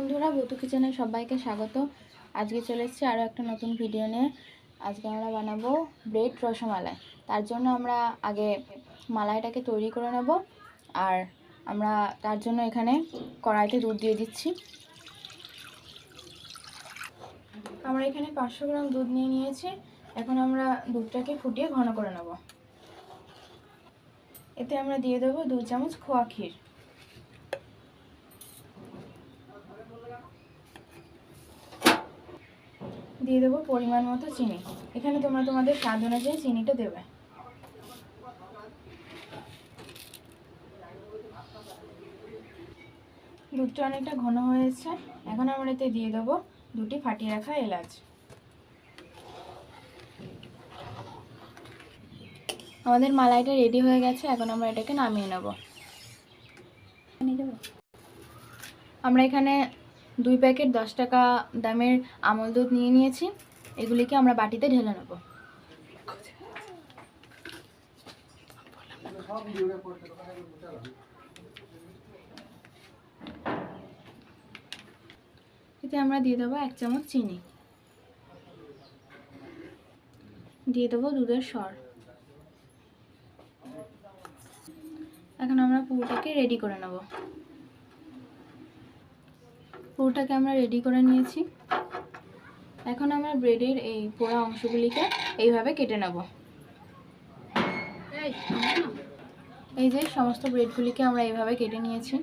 বন্ধুরা বুতু কিচেনে সবাইকে স্বাগত। আজকে চলে এসেছি আরও একটা নতুন ভিডিও নিয়ে। আজকে আমরা বানাবো ব্রেড রসমালাই। তার জন্য আমরা আগে মালাইটাকে তৈরি করে নেব। আর আমরা তার জন্য এখানে কড়াইতে দুধ দিয়ে দিচ্ছি। আমরা এখানে 500 গ্রাম দুধ নিয়ে নিয়েছি। এখন আমরা দুধটাকে ফুটিয়ে ঘন করে নেব। এতে আমরা দিয়ে দেবো 2 চামচ খোয়া ক্ষীর। দিয়ে দেবো পরিমাণ মতো চিনি। এখানে তোমরা তোমাদের স্বাদ অনুযায়ী চিনিটা দেবে। দুধটা অনেকটা ঘন হয়েছে। এখন আমরা এতে দিয়ে দেবো 2টি ফাটিয়ে রাখা এলাচ। আমাদের মালাইটা রেডি হয়ে গেছে। এখন আমরা এটাকে নামিয়ে নেব। আমরা এখানে 2 প্যাকেট 10 টাকা দামের আমল দুধ নিয়ে নিয়েছি। এগুলিকে আমরা বাটিতে ঢেলে নেব। এতে আমরা দিয়ে দেবো 1 চামচ চিনি, দিয়ে দেবো দুধের সর। এখন আমরা পুরোটাকে রেডি করে নেব। পুরোটাকে আমরা রেডি করে নিয়েছি। এখন আমরা ব্রেডের এই পোড়া অংশগুলিকে এইভাবে কেটে নেব। এই যে সমস্ত ব্রেডগুলিকে আমরা এইভাবে কেটে নিয়েছি।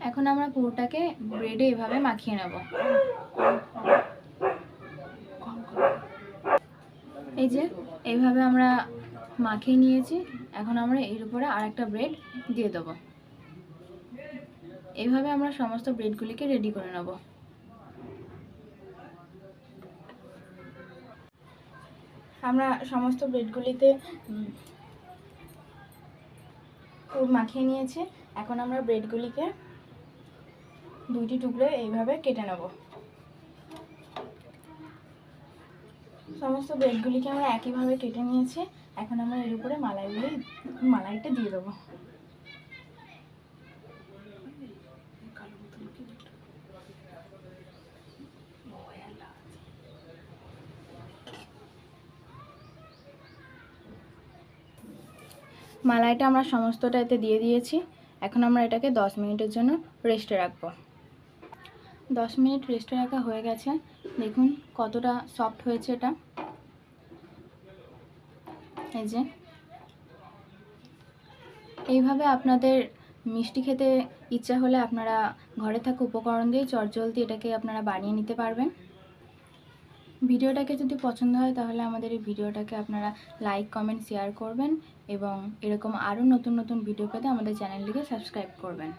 এখন আমরা পুরোটাকে ব্রেডে এভাবে মাখিয়ে নেব। এই যে এইভাবে আমরা মাখিয়ে নিয়েছি। এখন আমরা এর উপরে আরেকটা ব্রেড দিয়ে দেব। এইভাবে আমরা সমস্ত ব্রেডগুলিকে রেডি করে নেব। আমরা সমস্ত ব্রেডগুলিতে মাখিয়ে নিয়েছি। এখন আমরা ব্রেডগুলিকে 2টি টুকরো এইভাবে কেটে নেব। সমস্ত ব্রেডগুলিকে আমরা একইভাবে কেটে নিয়েছি। এখন আমরা এর উপরে মালাইটা দিয়ে দেবো। মালাইটা আমরা সমস্তটা এতে দিয়ে দিয়েছি। এখন আমরা এটাকে 10 মিনিটের জন্য রেস্টে রাখবো। 10 মিনিট রেস্টে রাখা হয়ে গেছে। দেখুন কতটা সফট হয়েছে এটা। এই যে এইভাবে আপনাদের মিষ্টি খেতে ইচ্ছা হলে আপনারা ঘরে থাকা উপকরণ দিয়ে চটজলদি এটাকে আপনারা বানিয়ে নিতে পারবেন। ভিডিওটাকে যদি পছন্দ হয় তাহলে আমাদের এই ভিডিওটাকে আপনারা লাইক, কমেন্ট, শেয়ার করবেন এবং এরকম আরও নতুন নতুন ভিডিও পেতে আমাদের চ্যানেলটিকে সাবস্ক্রাইব করবেন।